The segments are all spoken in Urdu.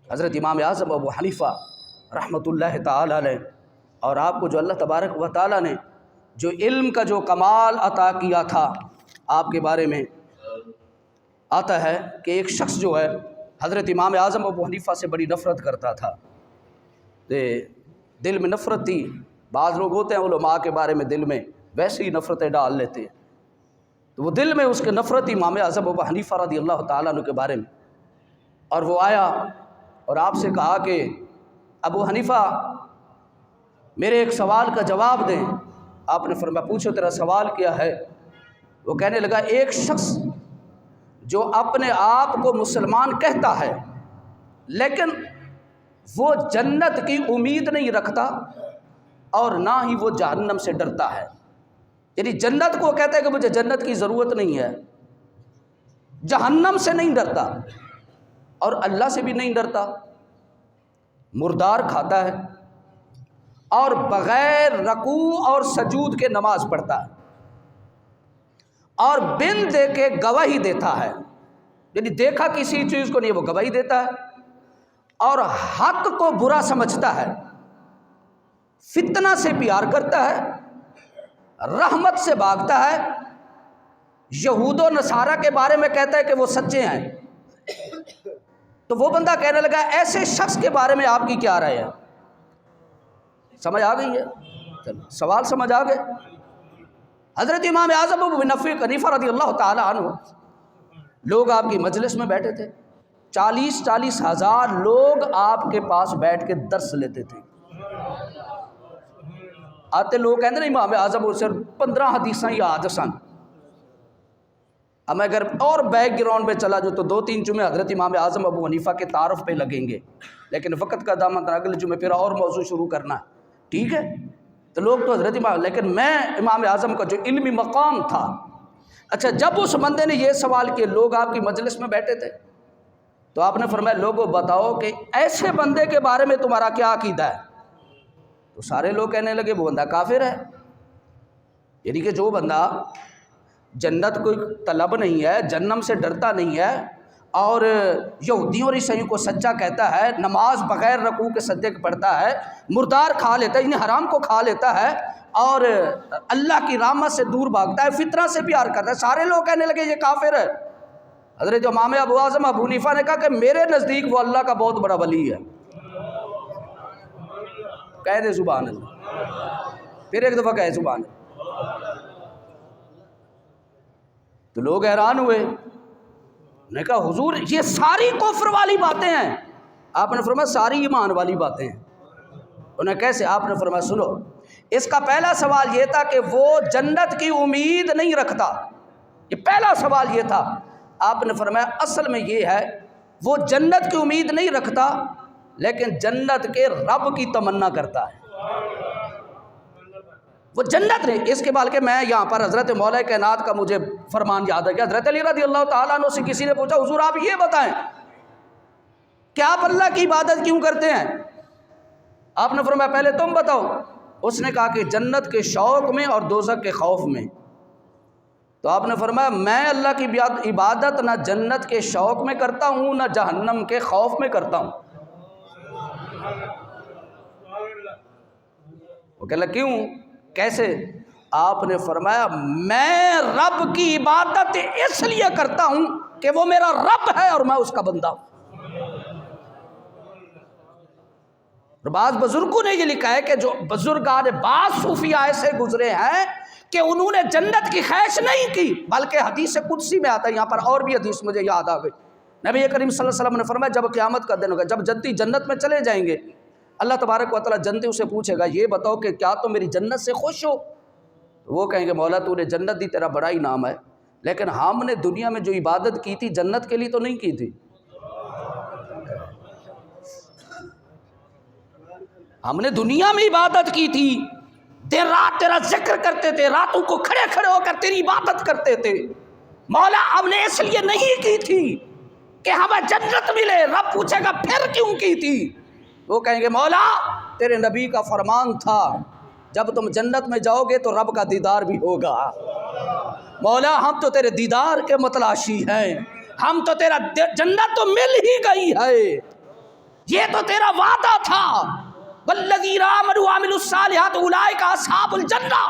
حضرت امام اعظم ابو حنیفہ رحمۃ اللہ تعالی علیہ، اور آپ کو جو اللہ تبارک و تعالی نے جو علم کا جو کمال عطا کیا تھا، آپ کے بارے میں آتا ہے کہ ایک شخص جو ہے حضرت امام اعظم ابو حنیفہ سے بڑی نفرت کرتا تھا، دل میں نفرت تھی۔ بعض لوگ ہوتے ہیں علماء کے بارے میں دل میں ویسے ہی نفرتیں ڈال لیتے ہیں، تو وہ دل میں اس کے نفرت امام اعظم ابو حنیفہ رضی اللہ تعالیٰ عنہ کے بارے میں، اور وہ آیا اور آپ سے کہا کہ ابو حنیفہ میرے ایک سوال کا جواب دیں۔ آپ نے فرمایا پوچھو تیرا سوال کیا ہے؟ وہ کہنے لگا ایک شخص جو اپنے آپ کو مسلمان کہتا ہے لیکن وہ جنت کی امید نہیں رکھتا اور نہ ہی وہ جہنم سے ڈرتا ہے، یعنی جنت کو کہتا ہے کہ مجھے جنت کی ضرورت نہیں ہے، جہنم سے نہیں ڈرتا اور اللہ سے بھی نہیں ڈرتا، مردار کھاتا ہے اور بغیر رکوع اور سجود کے نماز پڑھتا ہے اور بن دے کے گواہی دیتا ہے، یعنی دیکھا کسی چیز کو نہیں وہ گواہی دیتا ہے، اور حق کو برا سمجھتا ہے، فتنہ سے پیار کرتا ہے، رحمت سے بھاگتا ہے، یہود و نصارہ کے بارے میں کہتا ہے کہ وہ سچے ہیں۔ تو وہ بندہ کہنے لگا ایسے شخص کے بارے میں آپ کی کیا رائے ہے؟ سمجھ آ گئی ہے؟ چلو سوال سمجھ آ گئے۔ حضرت امام اعظم ابو حنیفہ رضی اللہ تعالی عنہ، لوگ آپ کی مجلس میں بیٹھے تھے، 40 ہزار لوگ آپ کے پاس بیٹھ کے درس لیتے تھے۔ آتے لوگ کہتے ہیں امام اعظم صرف 15 حدیثاں یاد سن۔ اب میں اگر اور بیک گراؤنڈ پہ چلا جو تو 2-3 جمعے حضرت امام اعظم ابو حنیفہ کے تعارف پہ لگیں گے، لیکن وقت کا دامن اگلے جمعے پھر اور موضوع شروع کرنا ہے، ٹھیک ہے؟ تو لوگ تو حضرت امام، لیکن میں امام اعظم کا جو علمی مقام تھا۔ اچھا جب اس بندے نے یہ سوال کیا، لوگ آپ کی مجلس میں بیٹھے تھے، تو آپ نے فرمایا لوگوں بتاؤ کہ ایسے بندے کے بارے میں تمہارا کیا عقیدہ ہے؟ تو سارے لوگ کہنے لگے وہ بندہ کافر ہے، یعنی کہ جو بندہ جنت کوئی طلب نہیں ہے، جہنم سے ڈرتا نہیں ہے، اور یہودیوں اور عیسائیوں کو سچا کہتا ہے، نماز بغیر رکوع کے سجدے کے پڑھتا ہے، مردار کھا لیتا ہے، یعنی حرام کو کھا لیتا ہے، اور اللہ کی رحمت سے دور بھاگتا ہے، فطرہ سے پیار کرتا ہے، سارے لوگ کہنے لگے یہ کافر ہے۔ حضرت امام ابو اعظم ابو حنیفہ نے کہا کہ میرے نزدیک وہ اللہ کا بہت بڑا ولی ہے۔ کہہ دے سبحان اللہ، پھر ایک دفعہ کہے سبحان اللہ۔ تو لوگ حیران ہوئے، نے کہا حضور یہ ساری کفر والی باتیں ہیں؟ آپ نے فرمایا ساری ایمان والی باتیں ہیں۔ انہیں کیسے؟ آپ نے فرمایا سنو، اس کا پہلا سوال یہ تھا کہ وہ جنت کی امید نہیں رکھتا، یہ پہلا سوال یہ تھا۔ آپ نے فرمایا اصل میں یہ ہے وہ جنت کی امید نہیں رکھتا لیکن جنت کے رب کی تمنا کرتا ہے، وہ جنت نہیں۔ اس کے بلکہ میں یہاں پر حضرت مولا کائنات کا مجھے فرمان یاد ہے کہ حضرت علی رضی اللہ تعالیٰ عنہ سے کسی نے پوچھا حضور آپ یہ بتائیں کہ آپ اللہ کی عبادت کیوں کرتے ہیں؟ آپ نے فرمایا پہلے تم بتاؤ۔ اس نے کہا کہ جنت کے شوق میں اور دوزخ کے خوف میں۔ تو آپ نے فرمایا میں اللہ کی عبادت نہ جنت کے شوق میں کرتا ہوں نہ جہنم کے خوف میں کرتا ہوں۔ وہ کہہ لگا کیوں، کیسے؟ آپ نے فرمایا میں رب کی عبادت اس لیے کرتا ہوں کہ وہ میرا رب ہے اور میں اس کا بندہ ہوں۔ اور بعض بزرگوں نے یہ لکھا ہے کہ جو بزرگان بعض صوفیاء ایسے گزرے ہیں کہ انہوں نے جنت کی خواہش نہیں کی، بلکہ حدیث قدسی میں آتا ہے، یہاں پر اور بھی حدیث مجھے یاد آ گئی، نبی کریم صلی اللہ علیہ وسلم نے فرمایا جب قیامت کا دن ہوگا، جب جنتی جنت میں چلے جائیں گے، اللہ تبارک و تعالیٰ جنتی اسے پوچھے گا یہ بتاؤ کہ کیا تم میری جنت سے خوش ہو؟ وہ کہیں گے مولا تو نے جنت دی، تیرا بڑا ہی نام ہے، لیکن ہم نے دنیا میں جو عبادت کی تھی جنت کے لیے تو نہیں کی تھی، ہم نے دنیا میں عبادت کی تھی، دیر رات تیرا ذکر کرتے تھے، راتوں کو کھڑے کھڑے ہو کر تیری عبادت کرتے تھے، مولا ہم نے اس لیے نہیں کی تھی کہ ہمیں جنت ملے۔ رب پوچھے گا پھر کیوں کی تھی؟ وہ کہیں گے مولا تیرے نبی کا فرمان تھا جب تم جنت میں جاؤ گے تو رب کا دیدار بھی ہوگا، مولا ہم تو تیرے دیدار کے متلاشی ہیں، ہم تو تیرا جنت تو مل ہی گئی ہے۔ یہ تو تیرا وعدہ تھا، والذین آمنوا وعملوا الصالحات اولئک اصحاب الجنہ،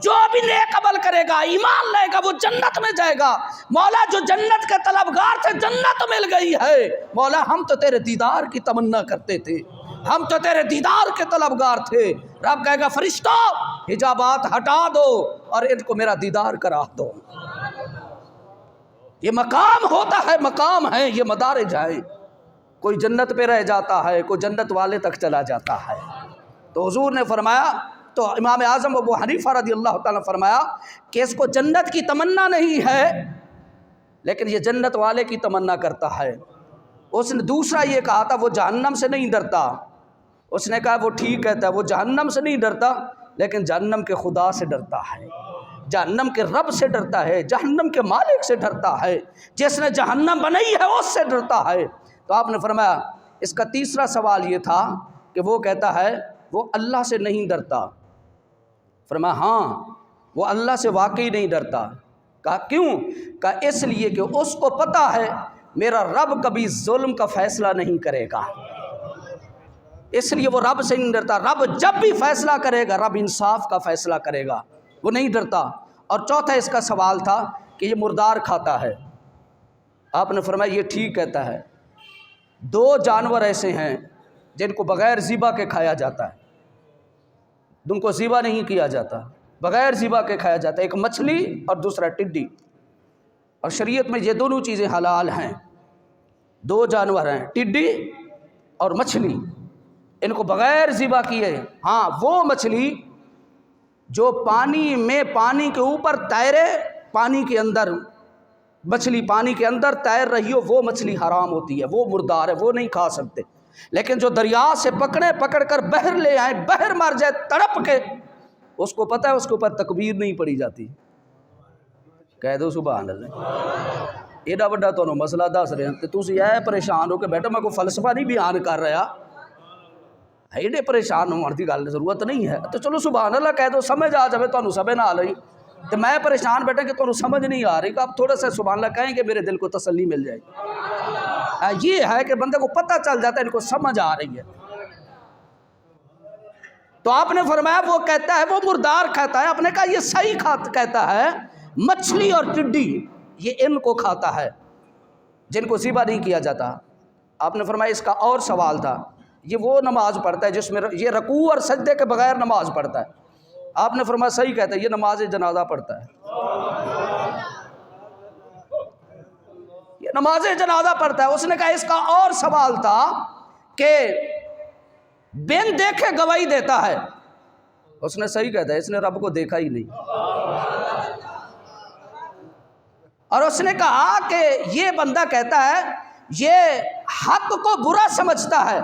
جو بھی نیک عمل کرے گا، ایمان لائے گا، وہ جنت میں جائے گا۔ مولا جو جنت کے طلبگار تھے جنت مل گئی ہے، مولا ہم تو تیرے دیدار کی تمنا کرتے تھے، ہم تو تیرے دیدار کے طلبگار تھے۔ رب کہے گا فرشتوں حجابات ہٹا دو اور ان کو میرا دیدار کرا دو۔ یہ مقام ہوتا ہے، مقام ہے، یہ مدارج ہیں۔ کوئی جنت پہ رہ جاتا ہے، کوئی جنت والے تک چلا جاتا ہے۔ تو حضور نے فرمایا، تو امام اعظم ابو حنیفہ رضی اللہ تعالیٰ نے فرمایا کہ اس کو جنت کی تمنا نہیں ہے لیکن یہ جنت والے کی تمنا کرتا ہے۔ اس نے دوسرا یہ کہا تھا وہ جہنم سے نہیں ڈرتا، اس نے کہا وہ ٹھیک کہتا ہے، وہ جہنم سے نہیں ڈرتا لیکن جہنم کے خدا سے ڈرتا ہے، جہنم کے رب سے ڈرتا ہے، جہنم کے مالک سے ڈرتا ہے، جس نے جہنم بنائی ہے اس سے ڈرتا ہے۔ تو آپ نے فرمایا اس کا تیسرا سوال یہ تھا کہ وہ کہتا ہے وہ اللہ سے نہیں ڈرتا۔ فرمایا ہاں وہ اللہ سے واقعی نہیں ڈرتا۔ کہا کیوں؟ کہا اس لیے کہ اس کو پتہ ہے میرا رب کبھی ظلم کا فیصلہ نہیں کرے گا، اس لیے وہ رب سے نہیں ڈرتا۔ رب جب بھی فیصلہ کرے گا رب انصاف کا فیصلہ کرے گا، وہ نہیں ڈرتا۔ اور چوتھا اس کا سوال تھا کہ یہ مردار کھاتا ہے۔ آپ نے فرمایا یہ ٹھیک کہتا ہے۔ دو جانور ایسے ہیں جن کو بغیر ذبح کے کھایا جاتا ہے، جن کو ذبح نہیں کیا جاتا، بغیر ذبح کے کھایا جاتا ہے، ایک مچھلی اور دوسرا ٹڈی۔ اور شریعت میں یہ دونوں چیزیں حلال ہیں۔ دو جانور ہیں، ٹڈی اور مچھلی، ان کو بغیر ذبح کیے۔ ہاں وہ مچھلی جو پانی میں، پانی کے اوپر تیرے، پانی کے اندر، مچھلی پانی کے اندر تیر رہی ہو، وہ مچھلی حرام ہوتی ہے، وہ مردار ہے، وہ نہیں کھا سکتے۔ لیکن جو دریا سے پکڑ کر بحر لے آئے، بحر مر جائے تڑپ کے، اس کو پتہ ہے اس کے اوپر تکبیر نہیں پڑی جاتی۔ کہہ دو سبحان اللہ۔ ایڈا بڑا تو مسئلہ دس رہے ہیں تو تسی اے پریشان ہو کہ بیٹا میں کوئی فلسفہ نہیں بیان کر رہا، ایڈے پریشان ہونے کی گل ضرورت نہیں ہے۔ تو چلو سبحان اللہ کہہ دو، سمجھ آ جائے تمہیں سمجھ نہ آ رہی تو میں پریشان بیٹا کہ تمہیں سمجھ نہیں آ رہی، کہ آپ تھوڑا سا سبحان اللہ کہیں کہ میرے دل کو تسلی مل جائے۔ یہ ہے کہ بندے کو پتہ چل جاتا ہے ان کو سمجھ آ رہی ہے۔ تو آپ نے فرمایا وہ کہتا ہے وہ مردار کھاتا ہے۔ آپ نے کہا یہ صحیح کہتا ہے، مچھلی اور ٹڈی یہ ان کو کھاتا ہے جن کو ذبح نہیں کیا جاتا۔ آپ نے فرمایا اس کا اور سوال تھا، یہ وہ نماز پڑھتا ہے جس میں یہ رکوع اور سجدے کے بغیر نماز پڑھتا ہے۔ آپ نے فرمایا صحیح کہتا ہے، یہ نماز جنازہ پڑھتا ہے، یہ نماز جنازہ پڑھتا ہے۔ اس نے کہا اس کا اور سوال تھا کہ بن دیکھے گواہی دیتا ہے۔ اس نے صحیح کہتا ہے، اس نے رب کو دیکھا ہی نہیں۔ اور اس نے کہا کہ یہ بندہ کہتا ہے یہ حق کو برا سمجھتا ہے۔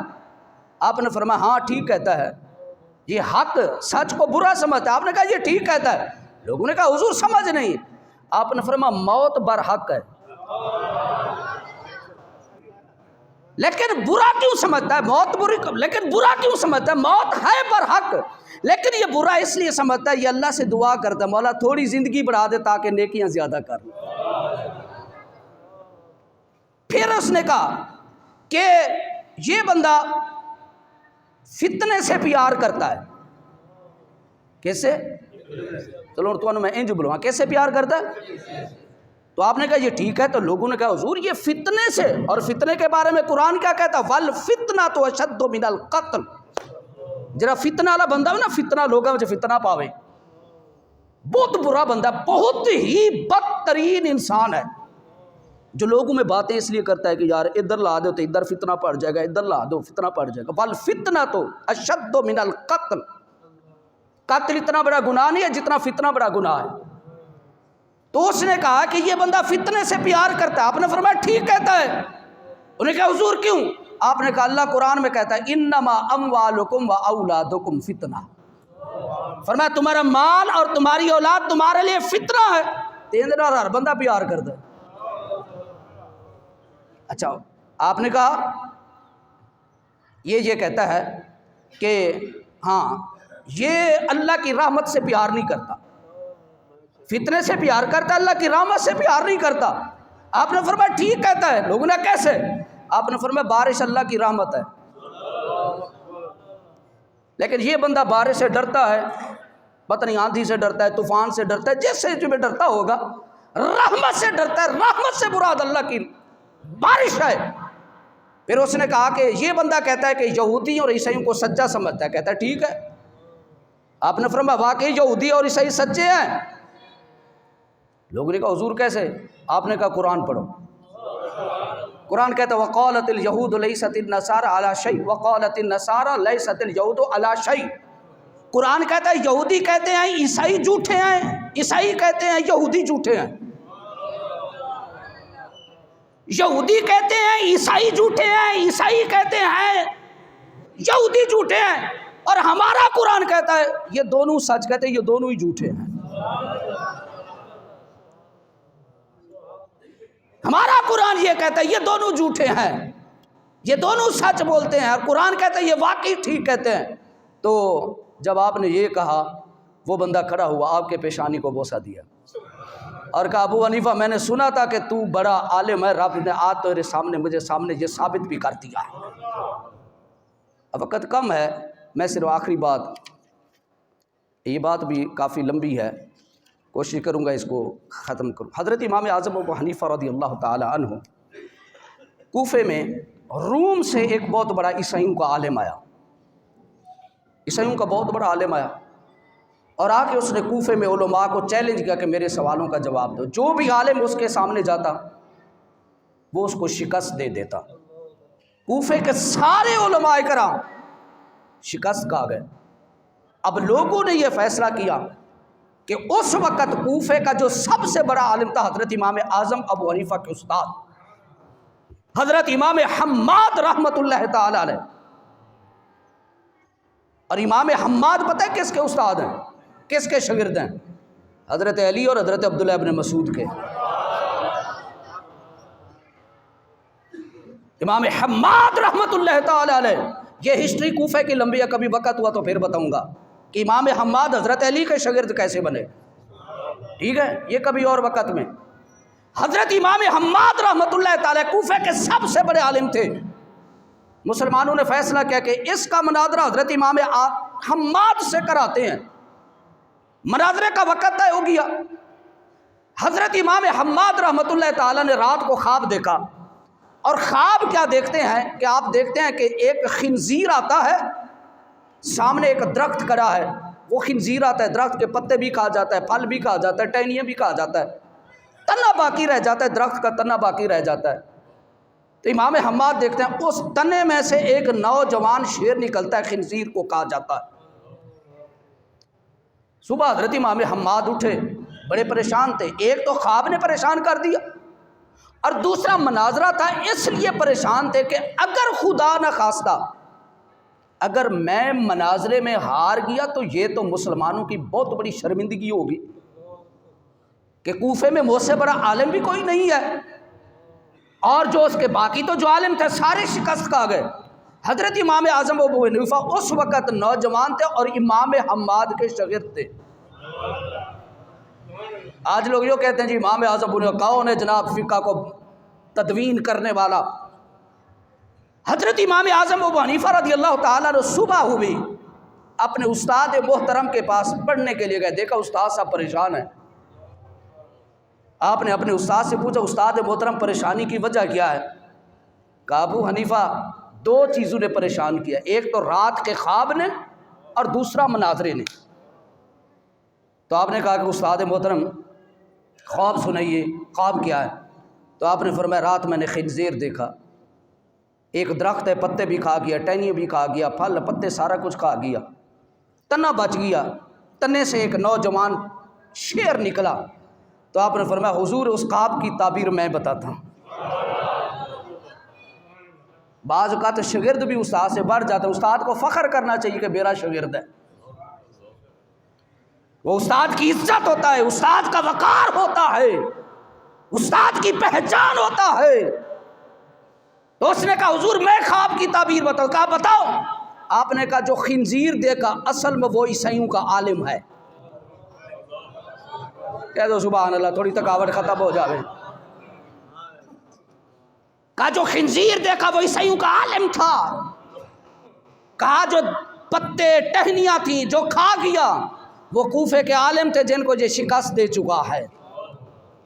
آپ نے فرمایا ہاں ٹھیک کہتا ہے، یہ حق سچ کو برا سمجھتا ہے۔ آپ نے کہا یہ ٹھیک کہتا ہے۔ لوگوں نے کہا حضور سمجھ نہیں۔ آپ نے فرمایا موت برحق ہے، لیکن برا کیوں سمجھتا ہے؟ موت بری، لیکن برا کیوں سمجھتا ہے؟ موت ہے برحق، لیکن یہ برا اس لیے سمجھتا ہے، یہ اللہ سے دعا کرتا ہے مولا تھوڑی زندگی بڑھا دے تاکہ نیکیاں زیادہ کر لوں۔ پھر اس نے کہا کہ یہ بندہ فتنے سے پیار کرتا ہے۔ کیسے؟ چلو تو میں انج بولوں کیسے پیار کرتا ہے؟ تو آپ نے کہا یہ ٹھیک ہے۔ تو لوگوں نے کہا حضور یہ فتنے سے، اور فتنے کے بارے میں قرآن کیا کہتا ہے؟ وَالْفِتْنَةُ أَشَدُّ مِنَ الْقَتْلِ۔ جرا فتنہ والا بندہ ہو نا، فتنہ لوگوں میں فتنہ پاوے، بہت برا بندہ، بہت ہی بدترین انسان ہے جو لوگوں میں باتیں اس لیے کرتا ہے کہ یار ادھر لا دو تو ادھر فتنہ پڑ جائے گا، ادھر لا دو فتنہ پڑ جائے گا۔ وَالْفِتْنَةُ أَشَدُّ مِنَ الْقَتْلِ۔ قتل اتنا بڑا گناہ نہیں ہے جتنا فتنہ بڑا گناہ ہے۔ تو اس نے کہا کہ یہ بندہ فتنے سے پیار کرتا ہے۔ آپ نے فرمایا ٹھیک کہتا ہے۔ انہوں نے کہا حضور کیوں؟ آپ نے کہا اللہ قرآن میں کہتا ہے انما اموالکم و اولادکم فتنہ۔ فرمایا تمہارا مال اور تمہاری اولاد تمہارے لیے فتنہ ہے۔ تین دن اور ہر بندہ پیار کرتا ہے۔ اچھا آپ نے کہا یہ کہتا ہے کہ ہاں یہ اللہ کی رحمت سے پیار نہیں کرتا، فتنے سے پیار کرتا، اللہ کی رحمت سے پیار نہیں کرتا۔ آپ نے فرمایا ٹھیک کہتا ہے۔ لوگوں نے کیسے؟ آپ نے فرمایا بارش اللہ کی رحمت ہے، لیکن یہ بندہ بارش سے ڈرتا ہے، پتہ نہیں آندھی سے ڈرتا ہے، طوفان سے ڈرتا ہے، جس سے جو ڈرتا ہوگا، رحمت سے ڈرتا ہے۔ رحمت سے مراد اللہ کی بارش ہے۔ پھر اس نے کہا کہ یہ بندہ کہتا ہے کہ یہودی اور عیسائیوں کو سچا سمجھتا ہے، کہتا ہے ٹھیک ہے۔ آپ نے فرمایا واقعی یہودی اور عیسائی سچے ہیں؟ لوگوں نے کہا حضور کیسے؟ آپ نے کہا قرآن پڑھو۔ قرآن کہتا ہے وقالت اليہود لیست النصارى علی شیء وقالت النصارى لیست اليہود علی شیء۔ قرآن کہتا ہے یہودی کہتے ہیں عیسائی جھوٹے ہیں، عیسائی کہتے ہیں یہودی جھوٹے ہیں۔ یہودی کہتے ہیں عیسائی جھوٹے ہیں، عیسائی کہتے ہیں یہودی جھوٹے ہیں، اور ہمارا قرآن کہتا ہے یہ دونوں سچ کہتے ہیں، یہ دونوں ہی جھوٹے ہیں۔ ہمارا قرآن یہ کہتا ہے یہ دونوں جھوٹے ہیں، یہ دونوں سچ بولتے ہیں، اور قرآن کہتا ہے یہ واقعی ٹھیک کہتے ہیں۔ تو جب آپ نے یہ کہا، وہ بندہ کھڑا ہوا، آپ کے پیشانی کو بوسہ دیا اور کہا ابو حنیفہ میں نے سنا تھا کہ تو بڑا عالم ہے، رب نے آج تیرے سامنے مجھے سامنے یہ ثابت بھی کر دیا ہے۔ اب وقت کم ہے، میں صرف آخری بات، یہ بات بھی کافی لمبی ہے، کوشش کروں گا اس کو ختم کروں۔ حضرت امام اعظم ابو حنیفہ رضی اللہ تعالی عنہ کوفے میں روم سے ایک بہت بڑا عیسائیوں کا عالم آیا، عیسائیوں کا بہت بڑا عالم آیا، اور آ کے اس نے کوفے میں علماء کو چیلنج کیا کہ میرے سوالوں کا جواب دو۔ جو بھی عالم اس کے سامنے جاتا وہ اس کو شکست دے دیتا۔ کوفے کے سارے علماء کرام شکست کھا گئے۔ اب لوگوں نے یہ فیصلہ کیا کہ اس وقت کوفے کا جو سب سے بڑا عالم تھا حضرت امام اعظم ابو حنیفہ کے استاد حضرت امام حماد رحمۃ اللہ تعالی علیہ، اور امام حماد پتہ ہے کس کے استاد ہیں، کس کے شاگرد ہیں؟ حضرت علی اور حضرت عبداللہ ابن مسعود کے۔ امام حماد رحمۃ اللہ تعالی علیہ، یہ ہسٹری کوفے کی لمبی ہے، کبھی وقت ہوا تو پھر بتاؤں گا کہ امام حماد حضرت علی کے شاگرد کیسے بنے، ٹھیک ہے، یہ کبھی اور وقت میں۔ حضرت امام حماد رحمۃ اللہ تعالی کوفے کے سب سے بڑے عالم تھے۔ مسلمانوں نے فیصلہ کیا کہ اس کا مناظرہ حضرت امام حماد سے کراتے ہیں۔ مناظرے کا وقت طے ہو گیا۔ حضرت امام حماد رحمۃ اللہ تعالی نے رات کو خواب دیکھا، اور خواب کیا دیکھتے ہیں کہ آپ دیکھتے ہیں کہ ایک خنزیر آتا ہے، سامنے ایک درخت کھڑا ہے، وہ خنزیر آتا ہے، درخت کے پتے بھی کھا جاتا ہے، پھل بھی کھا جاتا ہے، ٹہنیاں بھی کھا جاتا ہے، تنا باقی رہ جاتا ہے، درخت کا تنا باقی رہ جاتا ہے۔ تو امام حماد دیکھتے ہیں اس تنے میں سے ایک نوجوان شیر نکلتا ہے، خنزیر کو کھا جاتا ہے۔ صبح حضرت امام حماد اٹھے، بڑے پریشان تھے، ایک تو خواب نے پریشان کر دیا، اور دوسرا مناظرہ تھا، اس لیے پریشان تھے کہ اگر خدا نہ خواستہ اگر میں مناظرے میں ہار گیا تو یہ تو مسلمانوں کی بہت بڑی شرمندگی ہوگی کہ کوفے میں مجھ سے بڑا عالم بھی کوئی نہیں ہے، اور جو اس کے باقی تو جو عالم تھے سارے شکست کھا گئے۔ حضرت امام اعظم ابو حنیفہ اس وقت نوجوان تھے اور امام حماد کے شاگرد تھے۔ آج لوگ یہ کہتے ہیں جی امام اعظم ابو حنیفہ کون ہے جناب فقہ کو تدوین کرنے والا؟ حضرت امام اعظم ابو حنیفہ رضی اللہ تعالیٰ نے صبح ہوئی اپنے استاد محترم کے پاس پڑھنے کے لیے گئے، دیکھا استاد صاحب پریشان ہیں۔ آپ نے اپنے استاد سے پوچھا استاد محترم پریشانی کی وجہ کیا ہے؟ کہا ابو حنیفہ دو چیزوں نے پریشان کیا، ایک تو رات کے خواب نے اور دوسرا مناظرے نے۔ تو آپ نے کہا کہ استاد محترم خواب سنائیے، خواب کیا ہے؟ تو آپ نے فرمایا رات میں نے خنزیر دیکھا، ایک درخت ہے پتے بھی کھا گیا، ٹہنی بھی کھا گیا، پھل پتے سارا کچھ کھا گیا، تنا بچ گیا، تنے سے ایک نوجوان شیر نکلا۔ تو آپ نے فرمایا حضور اس خواب کی تعبیر میں بتاتا ہوں۔ بعض اوقات شاگرد بھی استاد سے بڑھ جاتا ہے، استاد کو فخر کرنا چاہیے کہ میرا شاگرد ہے، وہ استاد کی عزت ہوتا ہے، استاد کا وقار ہوتا ہے، استاد کی پہچان ہوتا ہے۔ تو اس نے کہا حضور میں خواب کی تعبیر بتاؤں۔ کہا بتاؤ۔ آپ نے کہا جو خنزیر دیکھا اصل میں وہ عیسائیوں کا عالم ہے۔ کہہ دو سبحان اللہ، تھوڑی تھکاوٹ ختم ہو جاوے۔ کہا جو خنزیر دیکھا وہ عیسائیوں کا عالم تھا، کہا جو پتے ٹہنیاں تھیں جو کھا گیا وہ کوفے کے عالم تھے جن کو یہ شکست دے چکا ہے۔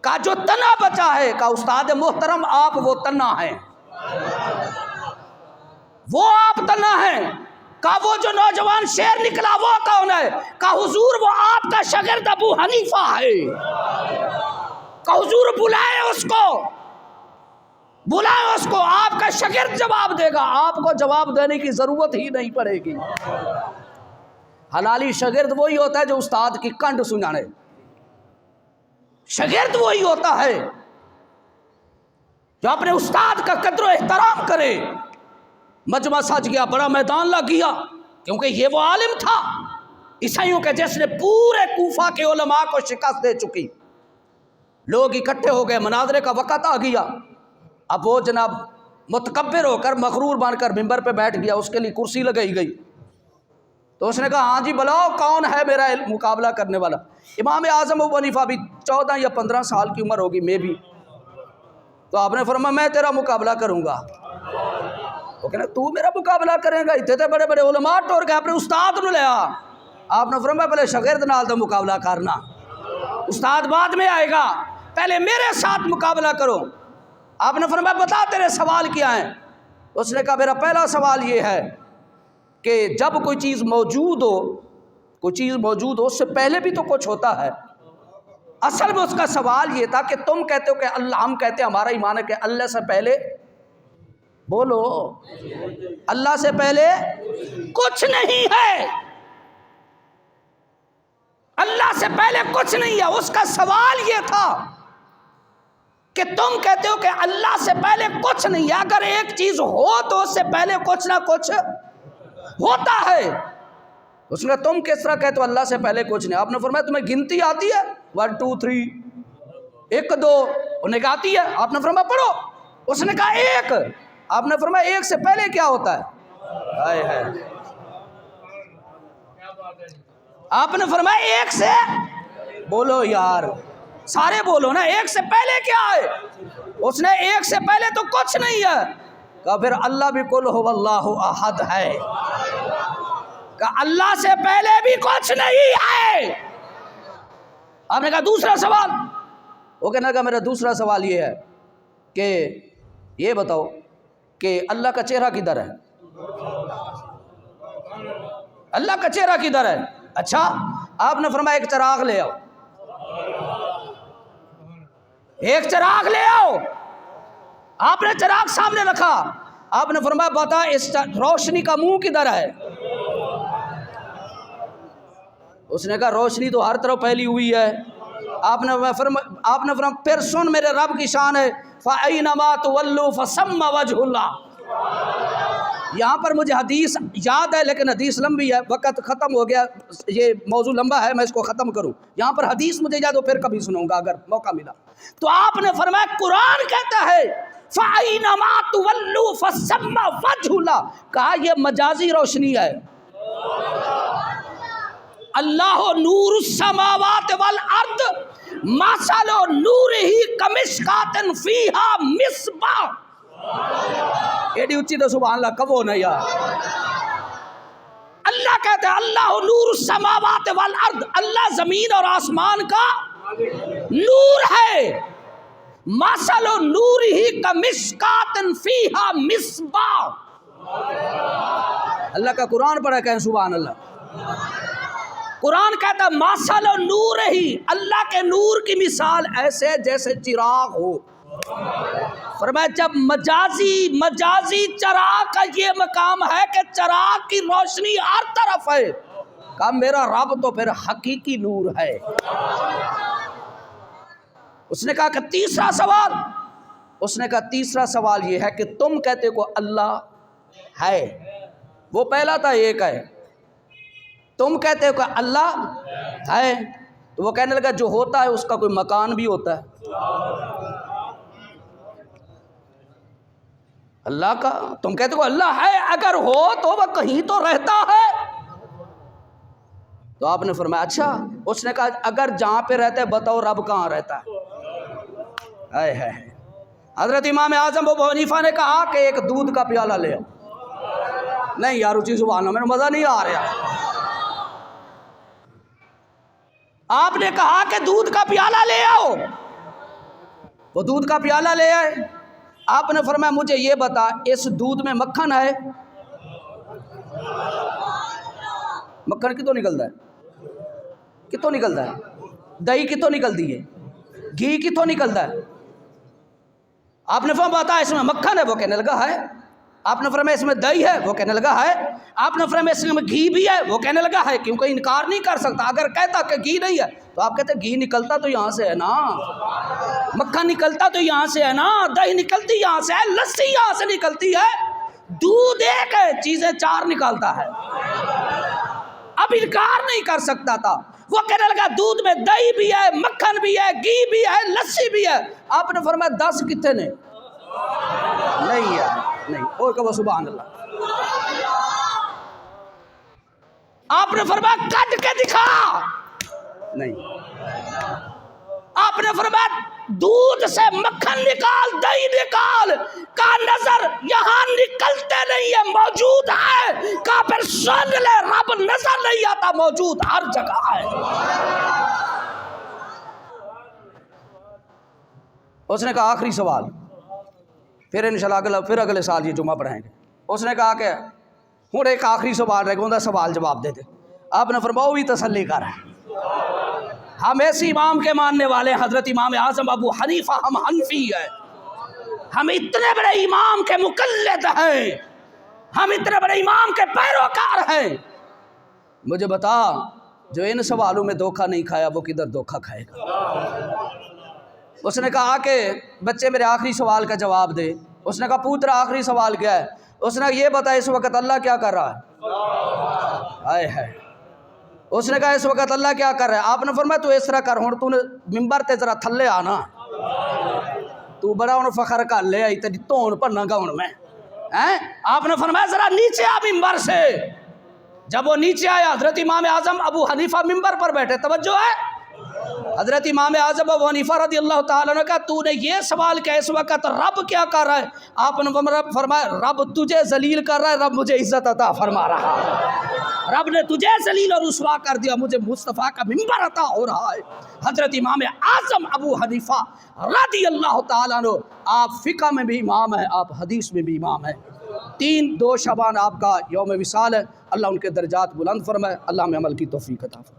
کہا جو تنا بچا ہے، کہا استاد محترم آپ وہ تنا ہیں، وہ آپ تنا ہیں۔ کہا وہ جو نوجوان شیر نکلا وہ کون ہے؟ کہا حضور وہ آپ کا شاگرد ابو حنیفہ ہے۔ کہا حضور بلائے اس کو، بلائے اس کو، آپ کا شاگرد جواب دے گا، آپ کو جواب دینے کی ضرورت ہی نہیں پڑے گی۔ حلالی شاگرد وہی ہوتا ہے جو استاد کی کنڈ سنانے، شاگرد وہی ہوتا ہے جو اپنے استاد کا قدر و احترام کرے۔ مجمع سج گیا، بڑا میدان لگ گیا، کیونکہ یہ وہ عالم تھا عیسائیوں کے جس نے پورے کوفہ کے علماء کو شکست دے چکی۔ لوگ اکٹھے ہو گئے، مناظرے کا وقت آ گیا۔ اب وہ جناب متکبر ہو کر مغرور بن کر ممبر پہ بیٹھ گیا، اس کے لیے کرسی لگائی گئی۔ تو اس نے کہا ہاں جی بلاؤ کون ہے میرا مقابلہ کرنے والا۔ امام اعظم ابو حنیفہ بھی 14 یا 15 سال کی عمر ہوگی میں بھی، تو آپ نے فرمایا میں تیرا مقابلہ کروں گا۔ وہ کہنا تو میرا مقابلہ کرے گا؟ اتنے بڑے بڑے علماء ٹور گئے، اپنے استاد نو لیا۔ آپ نے فرمایا پہلے شاگرد نال دا مقابلہ کرنا، استاد بعد میں آئے گا، پہلے میرے ساتھ مقابلہ کرو۔ آپ نے فرمایا بتا تیرے سوال کیا ہیں؟ اس نے کہا میرا پہلا سوال یہ ہے کہ جب کوئی چیز موجود ہو، کوئی چیز موجود ہو اس سے پہلے بھی تو کچھ ہوتا ہے۔ اصل میں اس کا سوال یہ تھا کہ تم کہتے ہو کہ اللہ، ہم کہتے ہیں ہمارا ایمان ہے کہ اللہ سے پہلے، بولو، اللہ سے پہلے کچھ نہیں ہے، اللہ سے پہلے کچھ نہیں ہے۔ اس کا سوال یہ تھا کہ تم کہتے ہو کہ اللہ سے پہلے کچھ نہیں ہے، اگر ایک چیز ہو تو اس سے پہلے کچھ نہ کچھ ہوتا ہے۔ اس نے تم کس طرح کہتے ہو اللہ سے پہلے کچھ نہیں؟ آپ نے فرمایا تمہیں گنتی آتی ہے؟ 1 2 3 1 2، انہوں نے کہا آتی ہے۔ آپ نے فرمایا پڑھو۔ اس نے کہا 1۔ آپ نے فرمایا 1 سے پہلے کیا ہوتا ہے؟ ہائے ہائے۔ آپ نے فرمایا 1 سے، بولو یار سارے بولو نا، 1 سے پہلے کیا ہے؟ اس نے 1 سے پہلے تو کچھ نہیں ہے۔ کہا پھر اللہ بھی قل هو اللہ احد ہے، کہا اللہ سے پہلے بھی کچھ نہیں ہے۔ آپ نے کہا دوسرا سوال؟ وہ کہنے لگا میرا دوسرا سوال یہ ہے کہ یہ بتاؤ کہ اللہ کا چہرہ کدھر ہے؟ اللہ کا چہرہ کدھر ہے؟ اچھا، آپ نے فرمایا ایک چراغ لے آؤ، ایک چراغ لے آؤ۔ آپ نے چراغ سامنے رکھا، آپ نے فرمایا بتا اس روشنی کا منہ کدھر ہے؟ اس نے کہا روشنی تو ہر طرف پھیلی ہوئی ہے۔ آپ نے فرمایا پھر سن میرے رب کی شان ہے، فَأَيْنَمَا تُوَلُّوا فَثَمَّ وَجْهُ اللَّهِ۔ یہاں پر مجھے حدیث یاد ہے لیکن حدیث لمبی ہے، وقت ختم ہو گیا، یہ موضوع لمبا ہے، میں اس کو ختم کروں۔ یہاں پر حدیث مجھے یاد ہو پھر کبھی سنوں گا اگر موقع ملا۔ تو آپ نے فرمایا قرآن کہتا ہے فَأَيْنَمَا تُوَلُّوا فَثَمَّ وَجْهُ اللَّهِ، کہا یہ مجازی روشنی ہے۔ اللہ نور السماوات والارض مثل نورہ کمشکاۃ فیہا مصباح۔ ایڈی اچھی تو سبحان اللہ کہو نا یار۔ اللہ کہتا ہے اللہ نور السماوات والارض، اللہ زمین اور آسمان کا نور ہے۔ مثل نورہ کمشکاۃ فیہا مصباح۔ اللہ کا قرآن پڑھا کہیں سبحان اللہ۔ قرآن کہتا ہے مثل نور ہی، اللہ کے نور کی مثال ایسے جیسے چراغ ہو۔ فرمایا جب مجازی چراغ کا یہ مقام ہے کہ چراغ کی روشنی ہر طرف ہے، کہا میرا رب تو پھر حقیقی نور ہے۔ اس نے کہا کہ تیسرا سوال؟ اس نے کہا تیسرا سوال یہ ہے کہ تم کہتے کو اللہ ہے، وہ پہلا تھا ایک ہے، تم کہتے ہو کہ اللہ ہے، تو وہ کہنے لگا جو ہوتا ہے اس کا کوئی مکان بھی ہوتا ہے۔ اللہ کا تم کہتے ہو اللہ ہے، اگر ہو تو وہ کہیں تو رہتا ہے۔ تو آپ نے فرمایا اچھا۔ اس نے کہا اگر جہاں پہ رہتا ہے بتاؤ رب کہاں رہتا ہے؟ حضرت امام اعظم ابو حنیفہ نے کہا کہ ایک دودھ کا پیالہ لے آؤ. نہیں یار اچھی زبان میں مزہ نہیں آ رہا. آپ نے کہا کہ دودھ کا پیالہ لے آؤ. وہ دودھ کا پیالہ لے آئے. آپ نے فرمایا مجھے یہ بتا اس دودھ میں مکھن ہے؟ مکھن کتوں نکلتا ہے؟ کتوں نکلتا ہے؟ دہی کتوں نکلتی ہے؟ گھی کتوں نکلتا ہے؟ آپ نے فرمایا بتا اس میں مکھن ہے؟ وہ کہنے لگا ہے. آپ نے فرمایا اس میں دہی ہے؟ وہ کہنے لگا ہے. آپ نے فرمایا اس میں گھی بھی ہے؟ وہ کہنے لگا ہے. کیونکہ انکار نہیں کر سکتا. اگر کہتا کہ گھی نہیں ہے تو آپ کہتے گھی نکلتا تو یہاں سے ہے نا, مکھن نکلتا تو یہاں سے ہے نا, دہی نکلتی یہاں سے ہے, لسی یہاں سے نکلتی ہے. دودھ ایک ہے, چیزیں چار نکالتا ہے. اب انکار نہیں کر سکتا تھا. وہ کہنے لگا دودھ میں دہی بھی ہے, مکھن بھی ہے, گھی بھی ہے, لسی بھی ہے. آپ نے فرمایا 10 کتنے نے؟ نہیں ہے. نہیں. اور کہو سبحان اللہ. آپ نے فرمایا کٹ کے دکھا. نہیں. آپ نے فرمایا دودھ سے مکھن نکال, دہی نکال. کا نظر یہاں نکلتے نہیں ہے, موجود ہے. کا پھر سن لے رب نظر نہیں آتا, موجود ہر جگہ ہے. اس نے کہا آخری سوال, پھر انشاءاللہ پھر اگلے سال یہ جمعہ پڑھائیں گے. اس نے کہا کہ ہوں ایک آخری سوال رہ گا, سوال جواب دے دے. آپ نے فرمایا وہ بھی تسلی کر ہے. ہم ایسے امام کے ماننے والے, حضرت امام اعظم ابو حنیفہ, ہم حنفی ہیں. ہم اتنے بڑے امام کے مقلد ہیں, ہم اتنے بڑے امام کے پیروکار ہیں. مجھے بتا جو ان سوالوں میں دھوکہ نہیں کھایا وہ کدھر دھوکہ کھائے گا؟ اس نے کہا کہ بچے میرے آخری سوال کا جواب دے. اس نے کہا پوتر آخری سوال کیا ہے؟ اس نے یہ بتا اس وقت اللہ کیا کر رہا ہے؟ آئے ہے. اس نے کہا اس وقت اللہ کیا کر رہا ہے؟ آپ نے فرمایا تو اس طرح کر, ہوں تو نے ممبر تے ذرا تھلے آنا, تو بڑا ہوں فخر کر لے آئی تیری تون پڑھنا گا ہوں میں. آپ نے فرمایا ذرا نیچے آ ممبر سے. جب وہ نیچے آیا حضرت امام اعظم ابو حنیفہ ممبر پر بیٹھے. توجہ ہے, حضرت امام اعظم ابو حنیفہ رضی اللہ تعالیٰ نے کہا تو نے یہ سوال کیا اس وقت رب کیا کر رہا ہے؟ آپ نے فرمایا رب تجھے ذلیل کر رہا ہے, رب مجھے عزت عطا فرما رہا ہے. رب نے تجھے ذلیل اور رسوا کر دیا, مجھے مصطفیٰ کا ممبر عطا ہو رہا ہے. حضرت امام اعظم ابو حنیفہ رضی اللہ تعالیٰ عنہ, آپ فقہ میں بھی امام ہیں, آپ حدیث میں بھی امام ہیں. 2 شعبان آپ کا یوم وصال ہے. اللہ ان کے درجات بلند فرمائے. اللہ میں عمل کی توفیق عطا فرمائے.